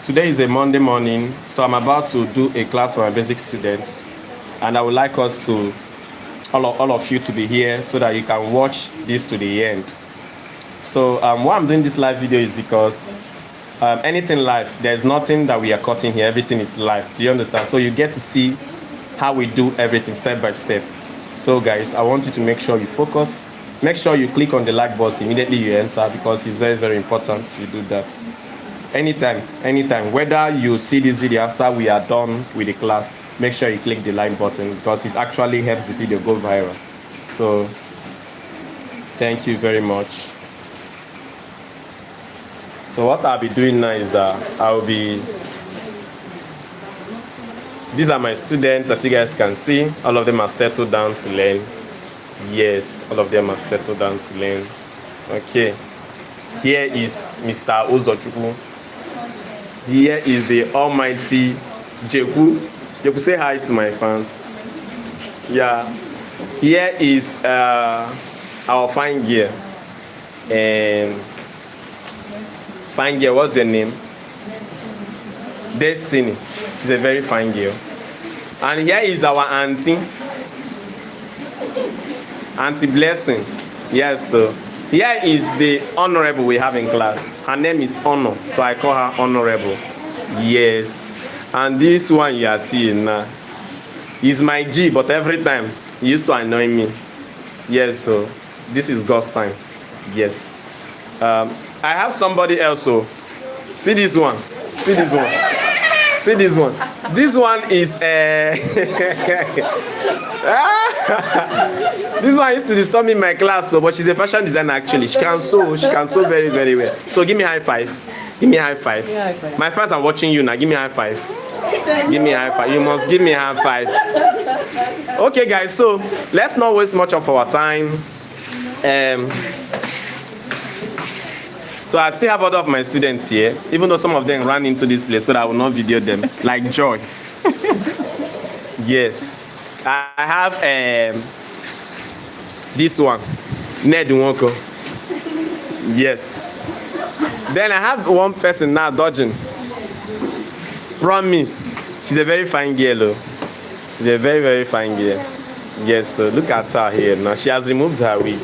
Today is a Monday morning, so I'm about to do a class for my basic students, and I would like us to, all of you to be here so that you can watch this to the end. So why I'm doing this live video is because anything live, there's nothing that we are cutting here, everything is live. Do you understand? So you get to see how we do everything step by step. So guys, I want you to make sure you focus. Make sure you click on the like button immediately you enter, because it's very, very important you do that. Anytime, whether you see this video after we are done with the class, make sure you click the like button, because it actually helps the video go viral. So thank you very much. So what I'll be doing now is that these are my students that you guys can see. All of them are settled down to learn. Yes, all of them are settled down to learn. Okay, here is Mr. Ozochukwu. Here is the almighty Jeku. Jeku, say hi to my fans. Yeah. Here is our fine girl. And fine girl, what's your name? Destiny. She's a very fine girl. And here is our auntie. Auntie Blessing. Yes, so here is the honorable we have in class. Her name is Honor, so I call her Honorable. Yes. And this one you are seeing now is my G, but every time he used to annoy me. Yes, so this is God's time. Yes. I have somebody else. So see this one. See this one. See this one. This one is this one used to disturb me in my class, so but she's a fashion designer actually. She can sew very, very well. So give me a high five. Give me a high five. Yeah, high five. My fans are watching you now. Give me a high five. Give me a high five. You must give me a high five. Okay guys, so let's not waste much of our time. So I still have other of my students here, even though some of them ran into this place so that I will not video them, like Joy. Yes. I have this one, Ned Nwoko. Yes. Then I have one person now dodging. Promise. She's a very fine girl, though. She's a very, very fine girl. Yes, so look at her here now. She has removed her wig.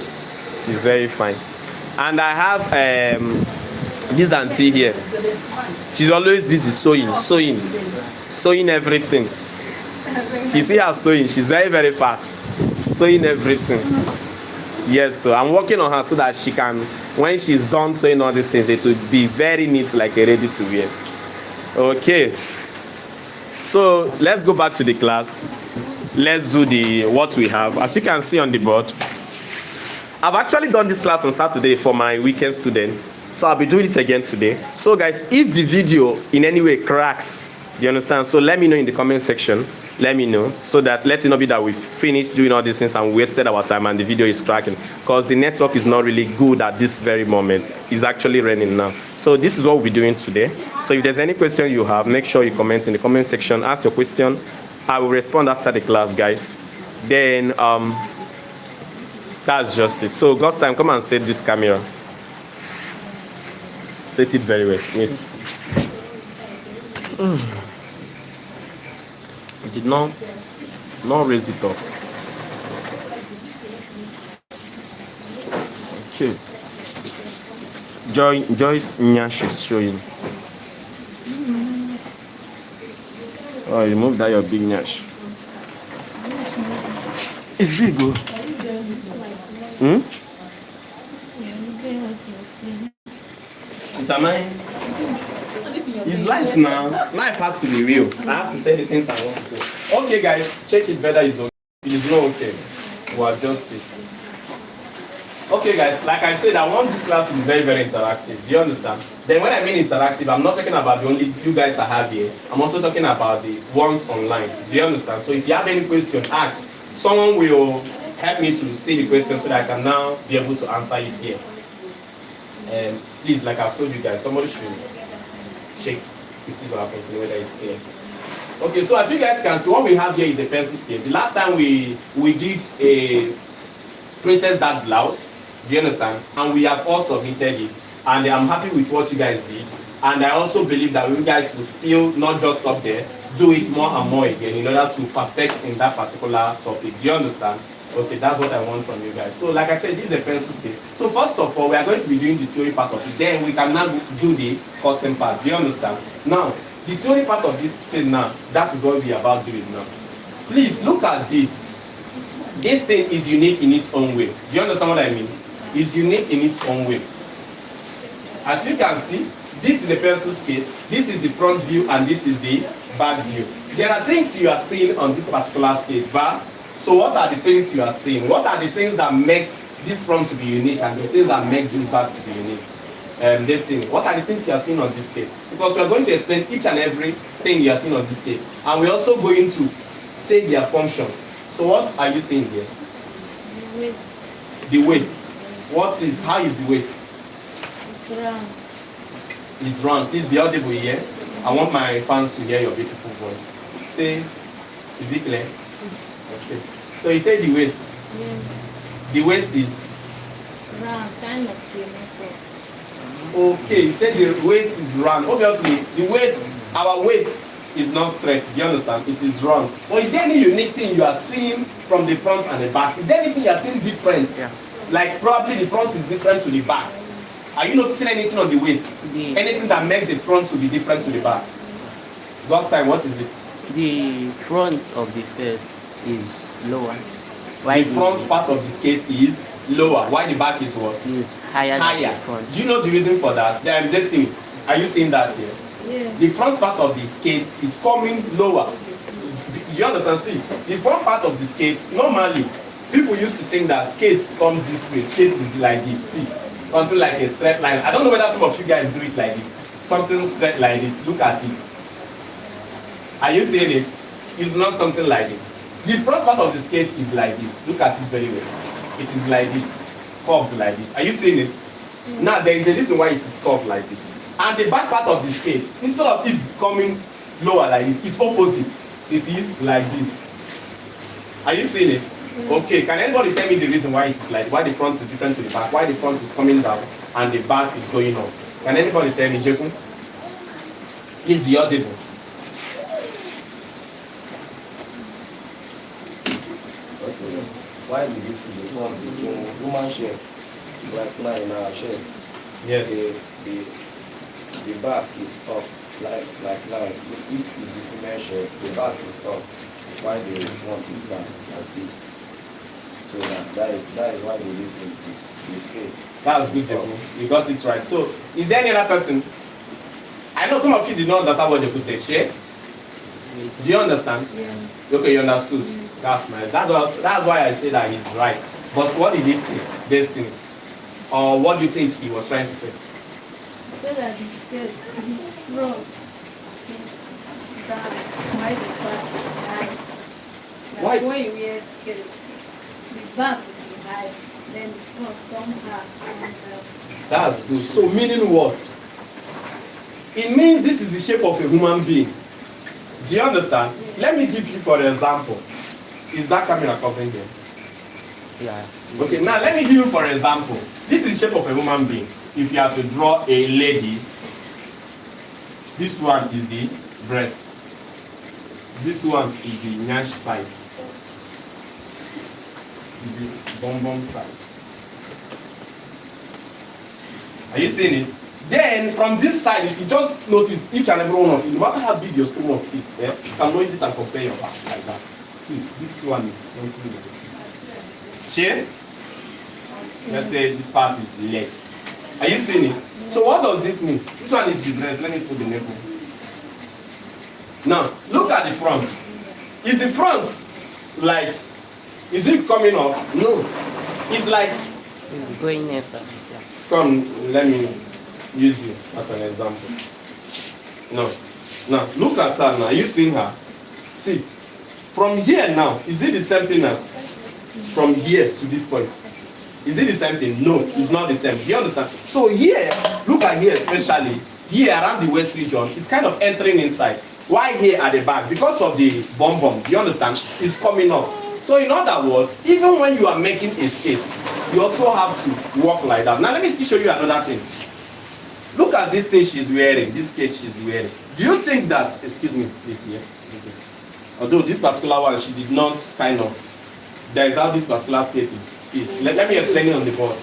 She's very fine. And I have this auntie here. She's always busy sewing everything. You see her sewing, she's very, very fast. Sewing everything. Yes, so I'm working on her so that she can, when she's done sewing all these things, it will be very neat, like a ready to wear. Okay. So let's go back to the class. Let's do what we have. As you can see on the board, I've actually done this class on Saturday for my weekend students, so I'll be doing it again today. So guys, if the video in any way cracks, do you understand? So let me know in the comment section. Let me know, so that let it not be that we finished doing all these things and wasted our time and the video is cracking, because the network is not really good at this very moment. It's actually raining now. So this is what we'll be doing today. So if there's any question you have, make sure you comment in the comment section. Ask your question. I will respond after the class, guys. Then that's just it. So God's time, come and set this camera. Set it very well. Wait. I did not raise it up. Okay. Joyce Nyash is showing. Oh, you moved that your big Nyash. It's big, oh. It's a mine. It's life now. Life has to be real. I have to say the things I want to say. Okay, guys, check it whether it's okay. If it's not okay, we'll adjust it. Okay, guys, like I said, I want this class to be very, very interactive. Do you understand? Then when I mean interactive, I'm not talking about the only you guys I have here. I'm also talking about the ones online. Do you understand? So if you have any question, ask. Someone will help me to see the question so that I can now be able to answer it here. And please, like I've told you guys, somebody should check it is or something whether it's clear. Okay, so as you guys can see, what we have here is a pencil scale. The last time we did a princess dark blouse, do you understand? And we have all submitted it. And I'm happy with what you guys did. And I also believe that you guys will still not just stop there, do it more and more again in order to perfect in that particular topic. Do you understand? Okay, that's what I want from you guys. So like I said, this is a pencil skate. So first of all, we are going to be doing the theory part of it. Then we can now do the cutting part. Do you understand? Now, the theory part of this thing now, that is what we are about doing now. Please look at this. This thing is unique in its own way. Do you understand what I mean? It's unique in its own way. As you can see, this is a pencil skate, this is the front view, and this is the back view. There are things you are seeing on this particular skate, but so what are the things you are seeing? What are the things that makes this front to be unique and the things that makes this back to be unique? This thing. What are the things you are seeing on this skate? Because we are going to explain each and every thing you are seeing on this skate, and we're also going to say their functions. So what are you seeing here? The waist. The waist. How is the waist? It's round. It's round. Please be audible here. I want my fans to hear your beautiful voice. Say, is it clear? Okay. So you say the waist. Yes. The waist is Round, kind of cylindrical. okay. You said the waist is round. Obviously, the waist, our waist is not straight. Do you understand? It is round. But is there any unique thing you are seeing from the front and the back? Is there anything you are seeing different? Yeah. Like probably the front is different to the back. Are you noticing anything on the waist? The- Anything that makes the front to be different to the back? God's time, what is it? The front of the skirt is lower. The front part of the skate is lower. Why the back is what? is higher than the Higher. front. Do you know the reason for that? This thing. Are you seeing that here? Yes. The front part of the skate is coming lower. You understand? See, the front part of the skate, normally, people used to think that skate comes this way. Skate is like this. See, something like a straight line. I don't know whether some of you guys do it like this. Something straight like this. Look at it. Are you seeing it? It's not something like this. The front part of the skate is like this. Look at it very well. It is like this. Curved like this. Are you seeing it? Now, there is a reason why it is curved like this. And the back part of the skate, instead of it coming lower like this, it's opposite. It is like this. Are you seeing it? Okay, can anybody tell me the reason why it's like, why the front is different to the back, why the front is coming down and the back is going up? Can anybody tell me, Jekun? Please be audible. Why did this be the front? The woman shape, like now in our shape. Yes. The back is up, like now. If it's a female shape, the back is up. Why the front is down like this? So that is why we use this case. That's good, Jeku. You got it right. So, is there any other person? I know some of you did not understand what Jeku said. Share? Do you understand? Yes. Okay, you understood. That's nice. That's why I say that he's right. But what did he say? This thing. Or what do you think he was trying to say? So that the skirt, the front is down, while the back is high. Why? Like when you wear skirts, the back will be high, then the front somehow comes down. That's good. So meaning what? It means this is the shape of a human being. Do you understand? Let me give you for example. Is that camera covering them? Yeah. Okay, now let me give you for example. This is the shape of a human being. If you have to draw a lady, this one is the breast. This one is the nyash side. Is the bum side. Are you seeing it? Then from this side, if you just notice each and every one of you, no matter how big your stomach is, you can notice it and compare your back like that. See, this one is something like that. Share? Let's say this part is the leg. Are you seeing it? So what does this mean? This one is the breast. Let me put the nipple. Now, look at the front. Is the front like, is it coming up? No. It's like, It's going inside. Yeah. come, let me use you as an example. No. Now, look at her now. Are you seeing her? See, from here now, is it the same thing as from here to this point? Is it the same thing? No, it's not the same. Do you understand? So here, look at here especially, here around the waist region, it's kind of entering inside. Why here at the back? Because of the bum. Do you understand? It's coming up. So in other words, even when you are making a skate, you also have to walk like that. Now let me still show you another thing. Look at this thing she's wearing, this skirt she's wearing. Do you think that, excuse me, please, here, although this particular one, she did not kind of, that is how this particular skirt is. Let me explain it on the board.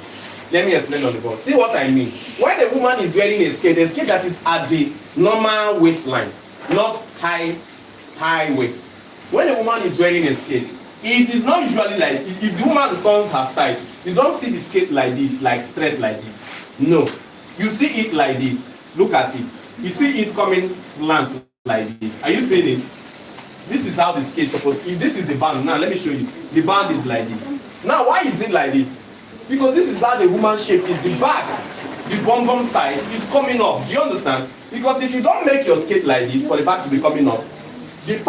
Let me explain on the board. See what I mean. When a woman is wearing a skirt that is at the normal waistline, not high waist. When a woman is wearing a skirt, it is not usually like, if the woman turns her side, you don't see the skirt like this, like straight like this. No. You see it like this. Look at it. You see it coming slant like this. Are you seeing it? This is how the skirt is supposed to. If this is the band, now let me show you. The band is like this. Now, why is it like this? Because this is how the woman's shape is. The back, the bum side is coming up. Do you understand? Because if you don't make your skirt like this for the back to be coming up, this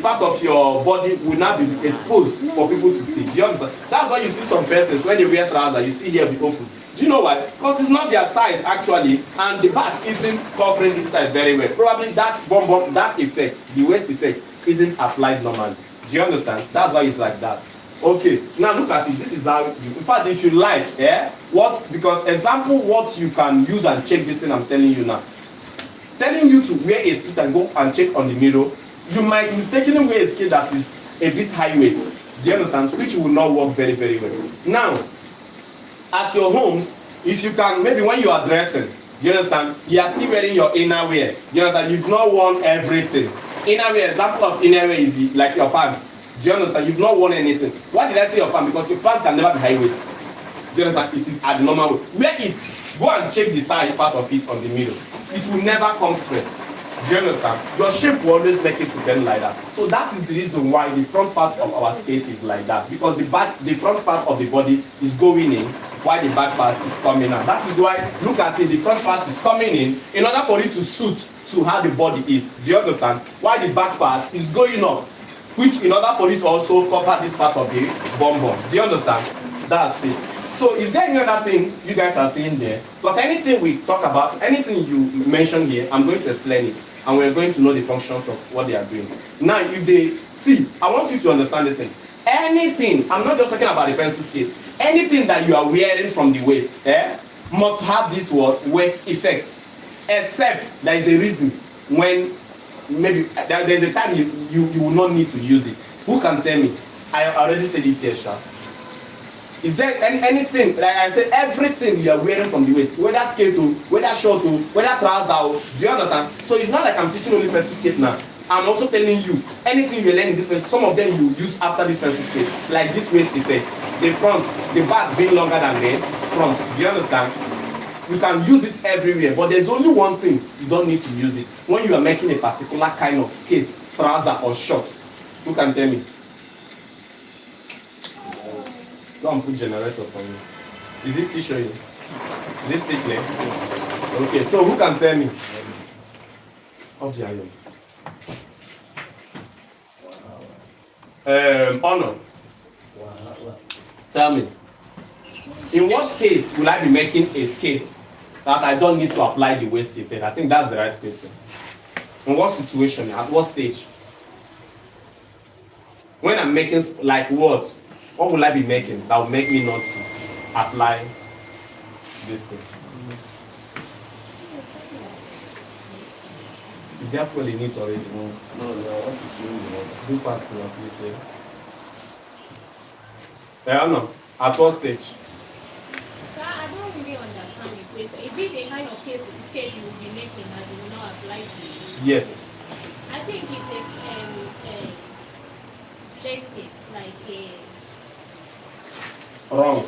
part of your body will not be exposed for people to see. Do you understand? That's why you see some persons when they wear trousers, you see here be open. Do you know why? Because it's not their size actually, and the back isn't covering this side very well. Probably that bum, that effect, the waist effect, isn't applied normally. Do you understand? That's why it's like that. Okay, now look at it. This is how in fact, if you like, because example what you can use and check this thing I'm telling you now. Telling you to wear a skirt and go and check on the mirror, you might mistakenly wear a skirt that is a bit high waist. Do you understand? Which will not work very, very well. Now, at your homes, if you can, maybe when you are dressing, you understand, you are still wearing your inner wear. You understand? You've not worn everything. Inner wear, example of inner wear is like your pants. Do you understand? You've not worn anything. Why did I say your pants? Because your pants can never be high waist. Do you understand? It is at the normal way. Wear it. Go and check the side part of it on the mirror. It will never come straight. Do you understand? Your shape will always make it to bend like that. So that is the reason why the front part of our skirt is like that. Because the front part of the body is going in, while the back part is coming out. That is why, look at it, the front part is coming in order for it to suit to how the body is. Do you understand? While the back part is going up, which in order for it to also cover this part of the bum. Do you understand? That's it. So is there any other thing you guys are seeing there? Because anything we talk about, anything you mention here, I'm going to explain it. And we're going to know the functions of what they are doing. Now, if they see, I want you to understand this thing. Anything, I'm not just talking about the pencil skirt. Anything that you are wearing from the waist must have this word, waist effect. Except there is a reason when maybe there's a time you will not need to use it. Who can tell me? I already said it here, Sha. Is there anything, like I said, everything you are wearing from the waist, whether skirt, whether short, whether trouser, do you understand? So it's not like I'm teaching only pencil skirt now. I'm also telling you, anything you learn in this pencil, some of them you use after this pencil skirt, like this waist effect, the front, the back being longer than the front. Do you understand? You can use it everywhere, but there's only one thing you don't need to use it. When you are making a particular kind of skirt, trouser, or short. Who can tell me? Go and put generator for me. Is this still showing? Is this still clear? Okay, so who can tell me? Off the iron. Honor. Tell me. In what case will I be making a skirt that I don't need to apply the waist effect? I think that's the right question. In what situation? At what stage? When I'm making, like what? What will I be making that will make me not to apply this thing? Is there fuel in it already? No, I want to do fast enough, please. I don't know. At what stage? Sir, I don't really understand the question. Is it the kind of skirt you will be making that you will not apply to? Yes. I think it's a flex skirt, like a. Wrong.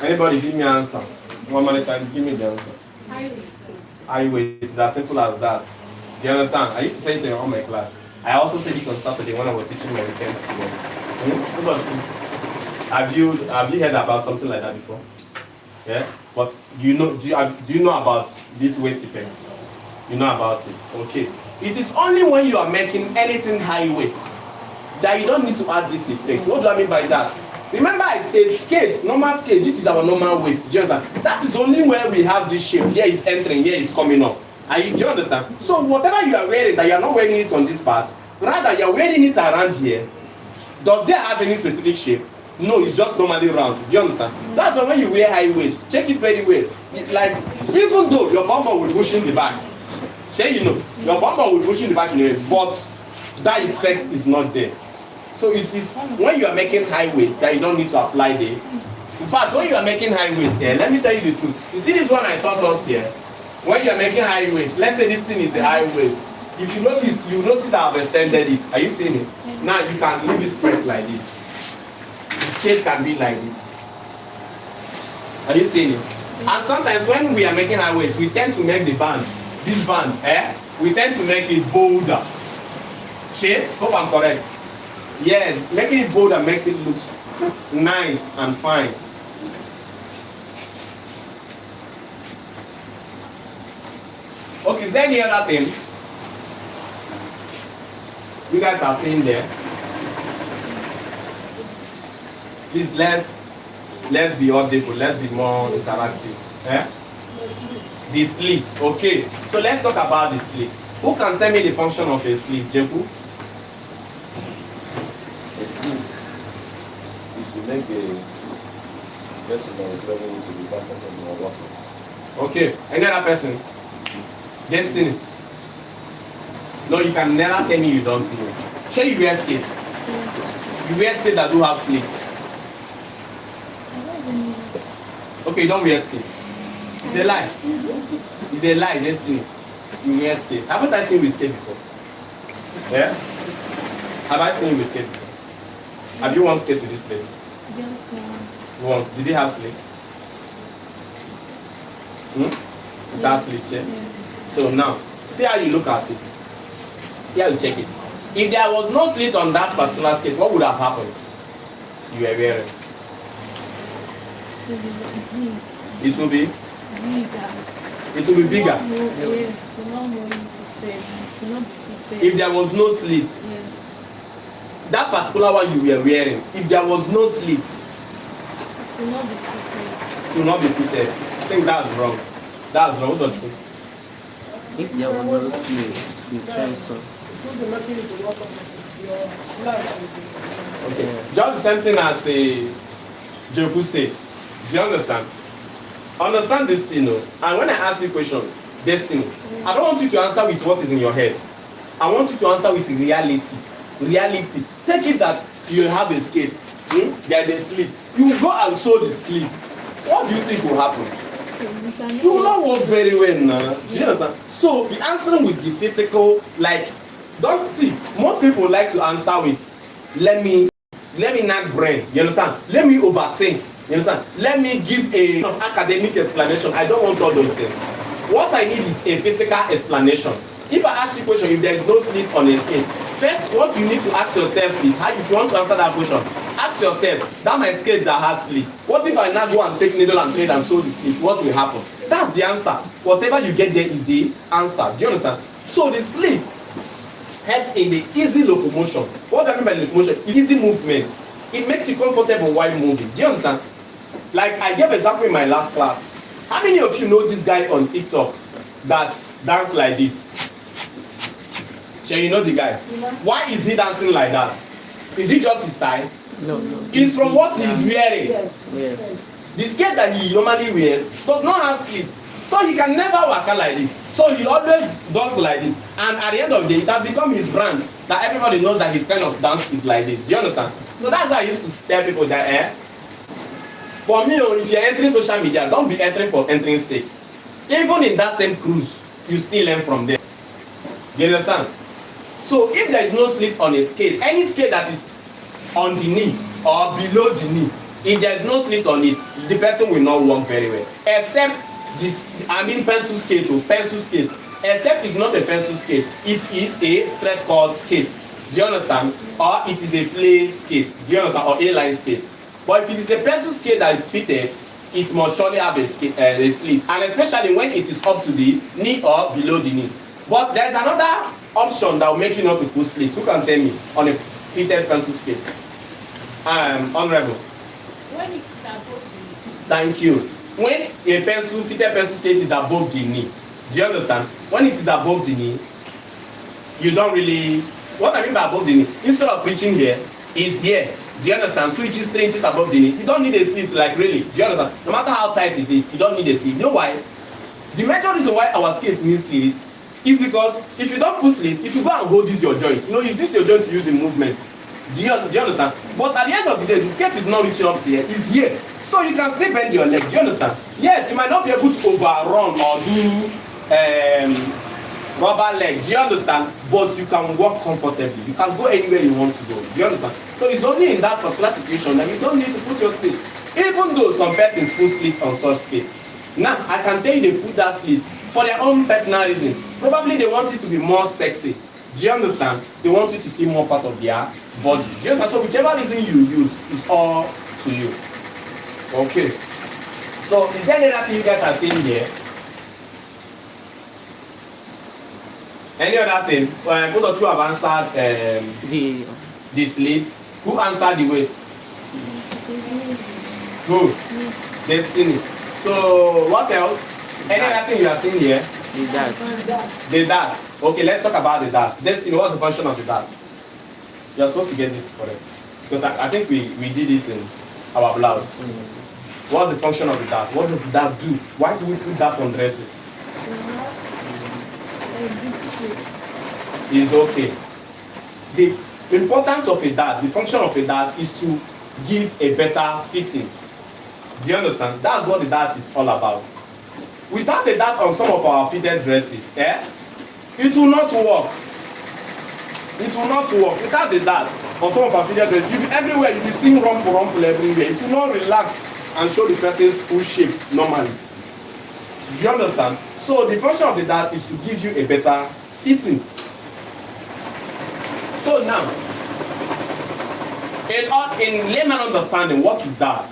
Anybody give me an answer? One manager, give me the answer. High waist. It's as simple as that. Do you understand? I used to say it in all my class. I also said it on Saturday when I was teaching my weekend students. Have you heard about something like that before? Yeah. But do you know about this waist effect? You know about it. Okay. It is only when you are making anything high waist that you don't need to add this effect. What do I mean by that? Remember I said skate, normal skate, this is our normal waist. Do you understand? That is only where we have this shape. Here is entering, here is coming up. Do you understand? So whatever you are wearing, that you are not wearing it on this part, rather you are wearing it around here, does there have any specific shape? No, it's just normally round. Do you understand? That's why when you wear high waist, check it very well. Like, even though your bum will push in the back, say you know, your bum will push in the back in a way, but that effect is not there. So it is when you are making high waist that you don't need to apply there. In fact, when you are making high waist here, let me tell you the truth. You see this one I taught us here? When you are making high waist, let's say this thing is the high waist. If you notice that I've extended it. Are you seeing it? Now you can leave it straight like this. The skate can be like this. Are you seeing it? And sometimes when we are making high waist, we tend to make the band, this band, we tend to make it bolder. Shade? Hope I'm correct. Yes, making it bolder makes it look nice and fine. Okay, is there any other thing you guys are seeing there? Please, let's be audible, let's be more interactive. The slit, okay. So let's talk about the slit. Who can tell me the function of a slit, Jeku? A slit is to make the person that is rubbing it to be perfect more working. Okay, any other person? Destiny. No, you can never tell me you don't know. Shall you wear skates? You wear skates that do have slits. Okay, you don't wear skates. It's a lie. It's a lie, Destiny. You wear skates. Haven't I seen you with skate before? Yeah? Have I seen you with skate before? Have you worn skate to this place? Just once. Once. Did they have slits? It has slits, yeah? Yes. So now, see how you look at it. See how you check it. If there was no slit on that particular skate, what would have happened? You were wearing. So big. It will be? Bigger. It will be bigger. Yes, to not more prepared. To not be prepared. If there was no slit, Yes. that particular one you were wearing, if there was no slit, To not be prepared. it will not be fitted. I think that's wrong. That's wrong. What's the truth? If there were no slit, the pencil. Okay. Just the same thing as Jeku said. Do you understand? Understand this thing, no? And when I ask you a question, Destiny, I don't want you to answer with what is in your head. I want you to answer with reality. Reality. Take it that you have a skate. There's a slit. You go and sew the slit. What do you think will happen? You will not work very well now. Do you understand? So be answering with the physical, like, don't see. Most people like to answer with, let me not brain. You understand? Let me overthink. You understand? Let me give a academic explanation. I don't want all those things. What I need is a physical explanation. If I ask you a question, if there is no slit on a skate, first what you need to ask yourself is, how, if you want to answer that question, ask yourself, that my skate that has slit, what if I now go and take needle and thread and sew the slit? What will happen? That's the answer. Whatever you get there is the answer. Do you understand? So the slit helps in the easy locomotion. What I mean by locomotion is easy movement. It makes you comfortable while moving. Do you understand? Like I gave example in my last class. How many of you know this guy on TikTok that dance like this? Sure, you know the guy. Why is he dancing like that? Is it just his style? No. It's from what he's wearing. Yes. The skirt that he normally wears does not have slits. So he can never walk out like this. So he always does like this. And at the end of the day, it has become his brand that everybody knows that his kind of dance is like this. Do you understand? So that's why I used to tell people that, for me, if you're entering social media, don't be entering for entering sake. Even in that same cruise, you still learn from there. Do you understand? So if there is no slit on a skate, any skate that is on the knee or below the knee, if there is no slit on it, the person will not walk very well. Except this, pencil skate or pencil skate. Except it's not a pencil skate, it is a straight cord skate. Do you understand? Or it is a flay skate. Do you understand? Or A-line skate. But if it is a pencil skate that is fitted, it must surely have a slit. And especially when it is up to the knee or below the knee. But there is another option that will make you not to put slits. Who can tell me on a fitted pencil skate? Honorable. When it is above the knee. Thank you. When a fitted pencil skate is above the knee, do you understand? When it is above the knee, you don't really. What I mean by above the knee, instead of reaching here, is here. Do you understand? 2 inches, 3 inches above the knee. You don't need a slit, like really. Do you understand? No matter how tight is it, you don't need a slit. You know why? The major reason why our skate needs slit is because if you don't put slit, it will go and hold this your joint. You know, is this your joint to use in movement? Do you understand? But at the end of the day, the skate is not reaching up here, it's here. So you can still bend your leg. Do you understand? Yes, you might not be able to overrun or do rubber leg. Do you understand? But you can walk comfortably. You can go anywhere you want to go. Do you understand? So it's only in that particular situation that you don't need to put your slit. Even though some persons put slit on such skates. Now, I can tell you they put that slit for their own personal reasons. Probably they want it to be more sexy. Do you understand? They want you to see more part of their body. Do you understand? So whichever reason you use is all to you. Okay. So is there any other thing you guys are seeing here? Any other thing? Both of you have answered the slit. Who answered the waist? Who? Destiny. So what else? Any other thing you are seeing here? The dart. The dart. Okay, let's talk about the dart. Destiny, what's the function of the dart? You're supposed to get this correct. Because I think we did it in our blouse. What's the function of the dart? What does the dart do? Why do we put that on dresses? Is okay. The importance of a dart, the function of a dart is to give a better fitting. Do you understand? That's what the dart is all about. Without a dart on some of our fitted dresses, it will not work. It will not work. Without the dart on some of our fitted dresses, you'll be everywhere, you'll be seeing rumple everywhere. It will not relax and show the person's full shape normally. Do you understand? So the function of the dart is to give you a better fitting. So now, in layman understanding, what is that?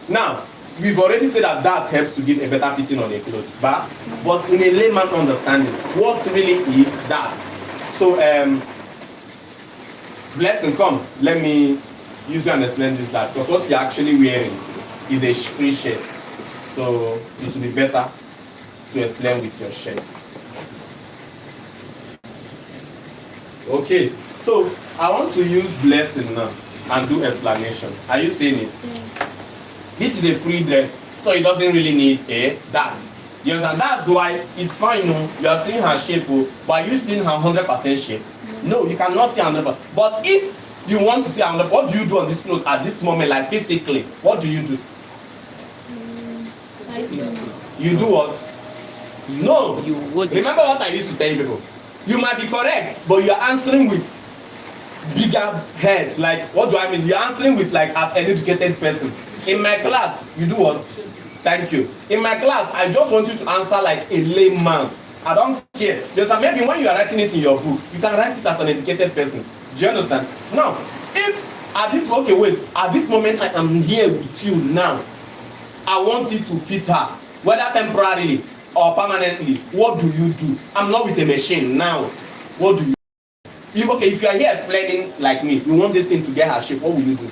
Now, we've already said that that helps to give a better fitting on a clothes, but in a layman understanding, what really is that? So, Blessing, come, let me use you and explain this that, because what you're actually wearing is a free shirt. So, it will be better to explain with your shirt. Okay, so I want to use Blessing now and do explanation. Are you seeing it? Yeah. This is a free dress, so it doesn't really need a dart. You understand? That's why it's fine, you are seeing her shape, but you seeing her 100% shape. No, you cannot see 100%. But if you want to see 100%, what do you do on this clothes at this moment, like physically? What do you do? You do what? No. You would. Remember what I used to tell you people. You might be correct, but you are answering with bigger head. Like, what do I mean? You are answering with like as an educated person. In my class, you do what? Thank you. In my class, I just want you to answer like a layman. I don't care. Because maybe when you are writing it in your book, you can write it as an educated person. Do you understand? Now, if at this at this moment I am here with you now, I want it to fit her, whether temporarily or permanently. What do you do? I'm not with a machine now. What do you do? If you are here explaining like me, you want this thing to get her shape, what will you do?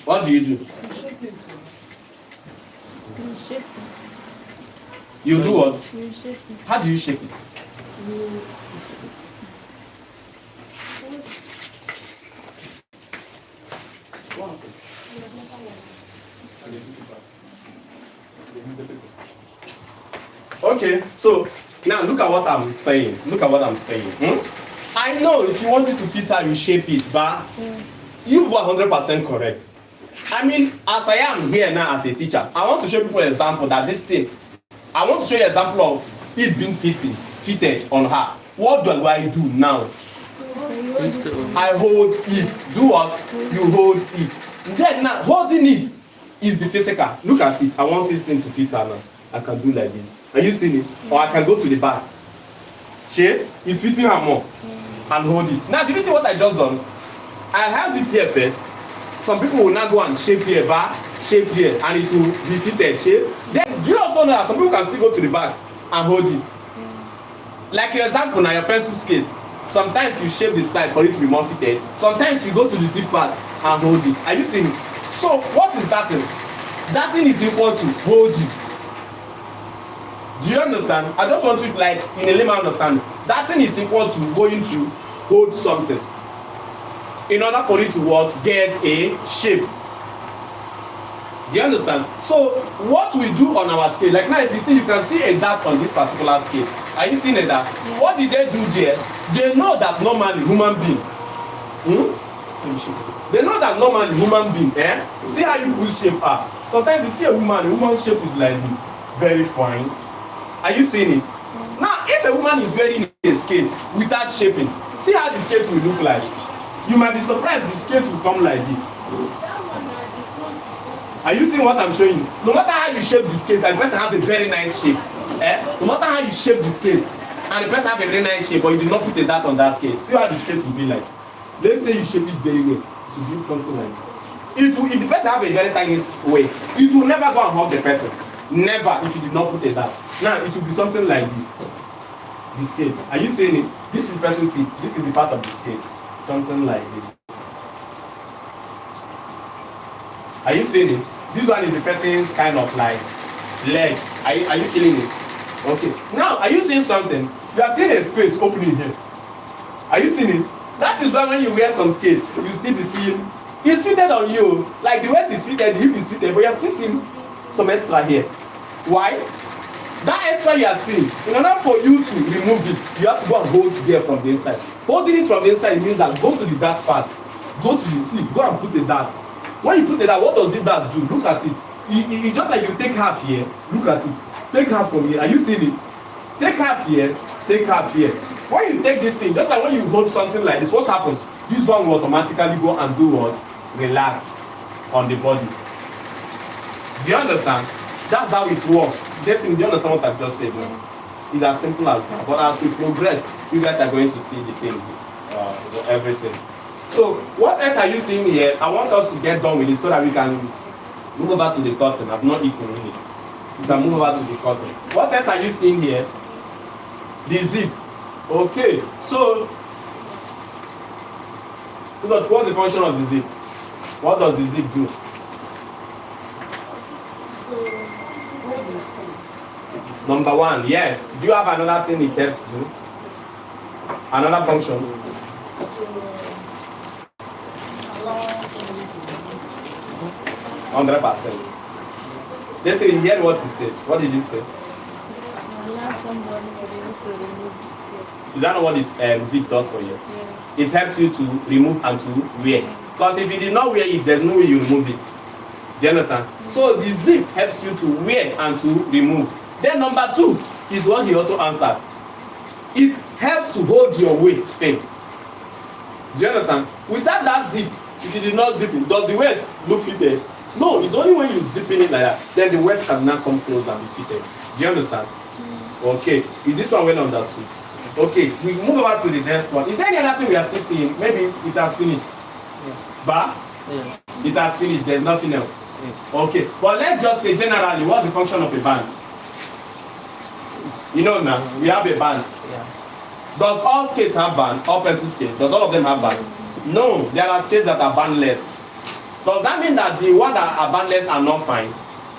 What do you do? You do what? How do you shape it? Okay, so now look at what I'm saying. I know if you want it to fit her, you shape it, but you were 100% correct. I mean, as I am here now as a teacher, I want to show people an example that this thing, I want to show you an example of it being fitted on her. What do I do now? I hold it. Do what? You hold it. Then now, holding it is the physical. Look at it. I want this thing to fit her now. I can do like this. Are you seeing it? Or I can go to the back. Shape is fitting her more. And hold it. Now, did you see what I just done? I held it here first. Some people will now go and shape here, back, shape here, and it will be fitted, shape. Then, do you also know that some people can still go to the back and hold it? Like your example now, your pencil skate. Sometimes you shape the side for it to be more fitted. Sometimes you go to the zip part and hold it. Are you seeing it? So, what is that thing? That thing is equal to hold it. Do you understand? I just want you, like, in a layman understanding. that thing is equal to going to hold something in order for it to what? Get a shape. Do you understand? So what we do on our scale, like now if you see, you can see a dart on this particular scale. Are you seeing a dart? What did they do there? They know that normally human being, they know that normally human being, see how you put shape up. Sometimes you see a woman's shape is like this, very fine. Are you seeing it? Now if a woman is wearing a skate without shaping, see how the skate will look like. You might be surprised the skate will come like this. Are you seeing what I'm showing you? No matter how you shape the skate, and the person has a very nice shape. No matter how you shape the skate, and the person has a very nice shape, but you did not put a dart on that skate, see how the skate will be like. Let's say you shape it very well to give something like that. It will, if the person have a very tiny waist, it will never go and hug the person. Never, if you did not put a dart. Now it will be something like this. The skate. Are you seeing it? This is person's seat. This is the part of the skate. Something like this. Are you seeing it? This one is the person's kind of like leg. Are you feeling it? Okay. Now, are you seeing something? You are seeing a space opening here. Are you seeing it? That is why when you wear some skates, you still be seeing it's fitted on you. Like the waist is fitted, the hip is fitted, but you're still seeing some extra here. Why? That extra you are seeing, in order for you to remove it, you have to go and hold there from the inside. Holding it from the inside means that go to the dart part. Go to the seat, go and put the dart. When you put the dart, what does the dart do? Look at it. It just like you take half here, look at it. Take half from here. Are you seeing it? Take half here, take half here. When you take this thing, just like when you hold something like this, what happens? This one will automatically go and do what? Relax on the body. Do you understand? That's how it works. This thing, do you understand what I just said now? It's as simple as that. But as we progress, you guys are going to see the thing, everything. So, what else are you seeing here? I want us to get done with it so that we can move over to the curtain. I've not eaten really. You can move over to the curtain. What else are you seeing here? The zip. Okay. So, what's the function of the zip? What does the zip do? Number one, yes. Do you have another thing it helps to do? Another function? 100%. They say, hear what he said. What did he say? Is that not what this zip does for you? Yes. It helps you to remove and to wear. Because if you did not wear it, there's no way you remove it. Do you understand? So the zip helps you to wear and to remove. Then number two is what he also answered. It helps to hold your waist firm. Do you understand? Without that zip, if you did not zip it, does the waist look fitted? No, it's only when you zip in it like that, then the waist can now come close and be fitted. Do you understand? Okay. Is this one well understood? Okay, we move over to the next one. Is there any other thing we are still seeing? Maybe it has finished. Yeah. But Yeah. it has finished. There's nothing else. Yeah. Okay. But let's just say generally, what's the function of a band? You know now, we have a band. Yeah. Does all skates have band? All pencil skates? Does all of them have band? No, there are skates that are bandless. Does that mean that the ones that are bandless are not fine?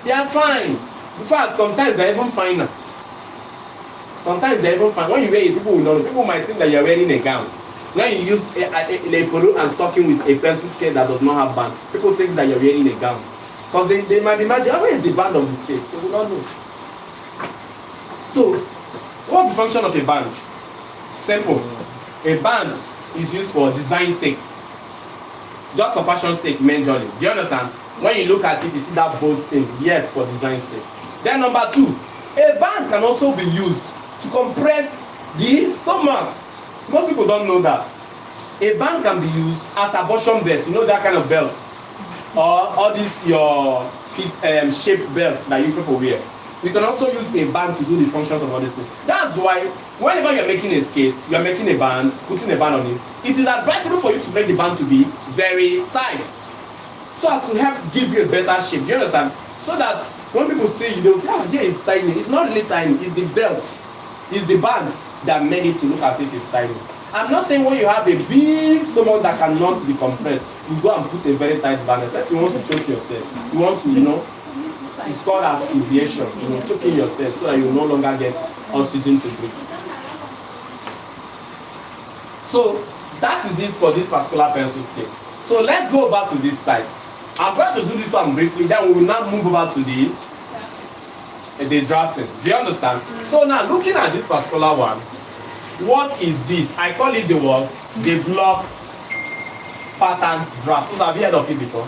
They are fine. In fact, sometimes they're even finer. Sometimes they're even fine. When you wear it, people will know. People might think that you're wearing a gown. When you use a polo and stocking with a pencil skate that does not have band, people think that you're wearing a gown. Because they might imagine, oh, where is the band of the skate? They will not know. So, what's the function of a band? Simple. A band is used for design sake. Just for fashion sake, majorly. Do you understand? When you look at it, you see that bold thing. Yes, for design sake. Then number two, a band can also be used to compress the stomach. Most people don't know that. A band can be used as abortion belt. You know that kind of belt? Or all these your feet shaped belts that you people wear. You can also use a band to do the functions of all these things. That's why whenever you're making a skate, you're making a band, putting a band on it, it is advisable for you to make the band to be very tight. So as to help give you a better shape. Do you understand? So that when people see you, they'll say, oh, yeah, it's tiny. It's not really tiny. It's the belt. It's the band that made it to look as if it's tiny. I'm not saying when you have a big stomach that cannot be compressed, you go and put a very tight band. Except you want to choke yourself. You want to, it's called asphyxiation. Choking yourself so that you no longer get oxygen to breathe. So that is it for this particular pencil skate. So let's go back to this side. I'm going to do this one briefly, then we will now move over to the drafting. Do you understand? So now looking at this particular one, what is this? I call it the what? The block pattern draft. So have you heard of it before?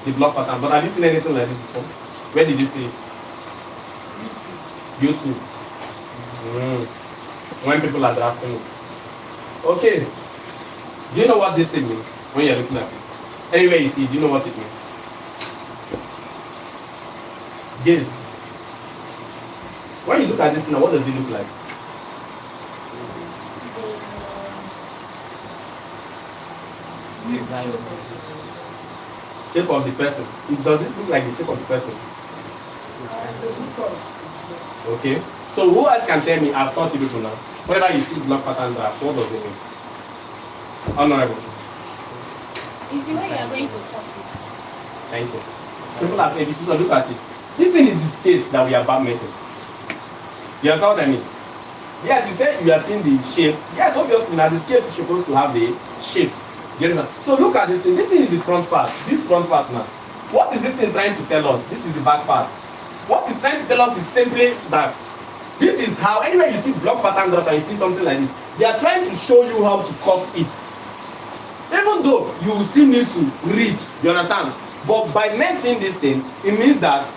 The block pattern. But have you seen anything like this before? Where did you see it? YouTube. When people are drafting it. Okay. Do you know what this thing means when you're looking at it? Anywhere you see it, do you know what it means? Gaze. When you look at this now, what does it look like? Shape of the person. Does this look like the shape of the person? Okay. So who else can tell me? I've taught you people now. Whenever you see block pattern draft, what does it mean? Honorable. It's the way you are going to cut it. Thank you. Simple as ABC. So look at it. This thing is the skate that we are about making. You understand what I mean? Yes, you said you are seeing the shape. Yes, obviously now the skate is supposed to have the shape. You understand? So look at this thing. This thing is the front part. This front part now. What is this thing trying to tell us? This is the back part. What it's trying to tell us is simply that this is how, anywhere you see block pattern draft and you see something like this, they are trying to show you how to cut it. Even though you will still need to read, you understand? But by men seeing this thing, it means that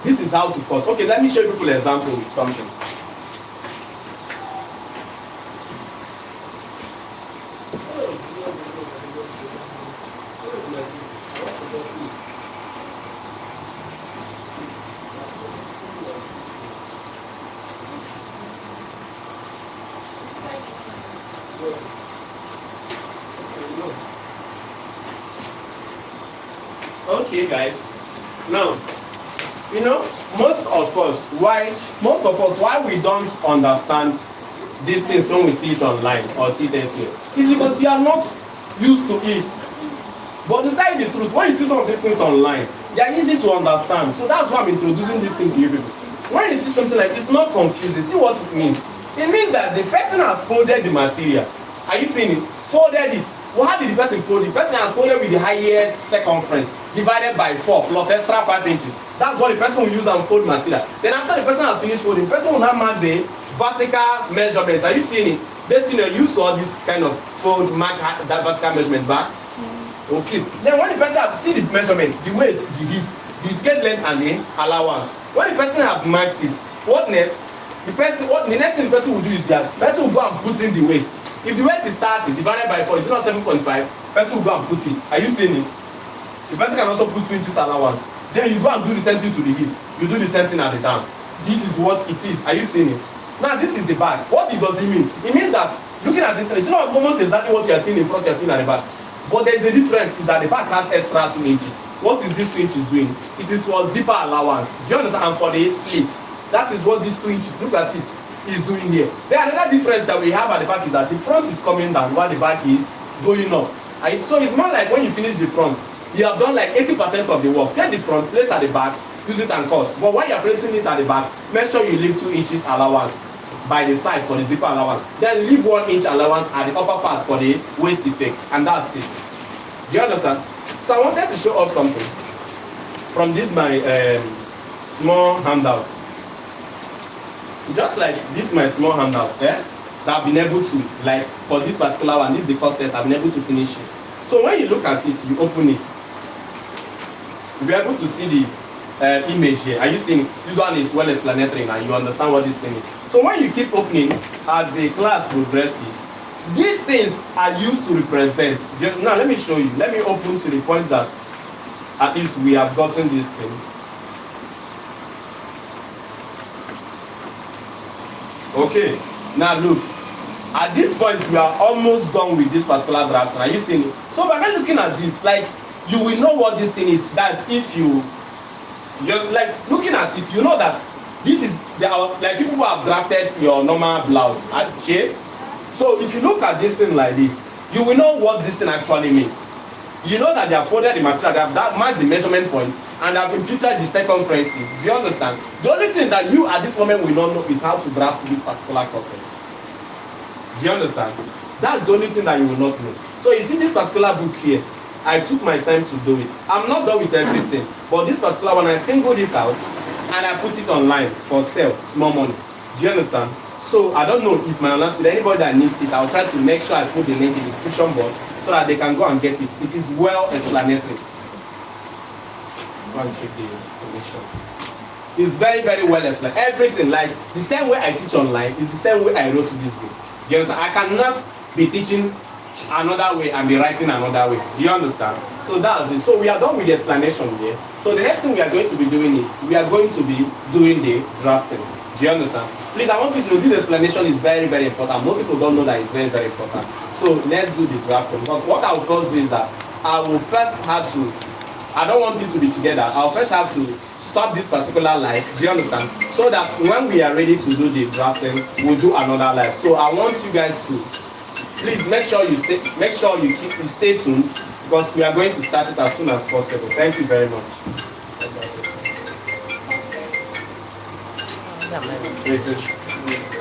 this is how to cut. Okay, let me show you people an example with something. Okay, guys. Now, you know, most of us why we don't understand these things when we see it online or see it elsewhere is because we are not used to it. But to tell you the truth, when you see some of these things online, they are easy to understand. So that's why I'm introducing this thing to you people. When you see something like this, it's not confusing. See what it means. It means that the person has folded the material. Are you seeing it? Folded it. Well, how did the person fold it? The person has folded with the highest circumference divided by 4 plus extra 5 inches. That's what the person will use and fold material. Then after the person has finished folding, the person will now mark the vertical measurements. Are you seeing it? This thing are used to all this kind of fold, mark that vertical measurement back. Okay. Then when the person has see the measurement, the waist, the hip, the skate length and the allowance. When the person have marked it, what next? The next thing the person will do is that the person will go and put in the waist. If the waist is 30 divided by 4, it's not 7.5, person will go and put it. Are you seeing it? The person can also put 2 inches allowance. Then you go and do the same thing to the hip. You do the same thing at the down. This is what it is. Are you seeing it? Now this is the back. What does it mean? It means that looking at this thing, it's not almost exactly what you are seeing in front, you are seeing at the back. But there is a difference, is that the back has extra 2 inches. What is this 2 inches doing? It is for zipper allowance. Do you understand? And for the slit. That is what this 2 inches, look at it, is doing here. Then another difference that we have at the back is that the front is coming down while the back is going up. So it's more like when you finish the front, you have done like 80% of the work. Take the front, place at the back, use it and cut. But while you are placing it at the back, make sure you leave 2 inches allowance by the side for the zipper allowance. Then leave 1 inch allowance at the upper part for the waist effect. And that's it. Do you understand? So I wanted to show us something from this my small handout. Just like this my small handout, that I've been able to, like for this particular one, this is the corset, I've been able to finish it. So when you look at it, you open it, you'll be able to see the image here. Are you seeing? This one is well explanatory now, you understand what this thing is. So when you keep opening, as the class progresses, these things are used to represent. Now let me show you. Let me open to the point that at least we have gotten these things. Okay, now look. At this point, we are almost done with this particular draft. Are you seeing it? So by looking at this, like you will know what this thing is. That's if you're like looking at it, you know that this is like people who have drafted your normal blouse at shape. So if you look at this thing like this, you will know what this thing actually means. You know that they have folded the material, they have marked the measurement points, and they have imputed the circumferences. Do you understand? The only thing that you at this moment will not know is how to draft this particular corset. Do you understand? That's the only thing that you will not know. So you see this particular book here, I took my time to do it. I'm not done with everything, but this particular one, I singled it out and I put it online for sale, small money. Do you understand? So I don't know if my online student, anybody that needs it, I'll try to make sure I put the link in the description box so that they can go and get it. It is well explanatory. Go and check the information. It's very, very well explained. Everything, like the same way I teach online is the same way I wrote this book. Do you understand? I cannot be teaching another way and be writing another way. Do you understand? So that's it. So we are done with the explanation here. So the next thing we are going to be doing is we are going to be doing the drafting. Do you understand? Please, I want you to know this explanation is very, very important. Most people don't know that it's very, very important. So let's do the drafting. But what I will first do is that I will first have to, I don't want it to be together. I'll first have to stop this particular live. Do you understand? So that when we are ready to do the drafting, we'll do another live. So I want you guys to please make sure you stay tuned because we are going to start it as soon as possible. Thank you very much. British.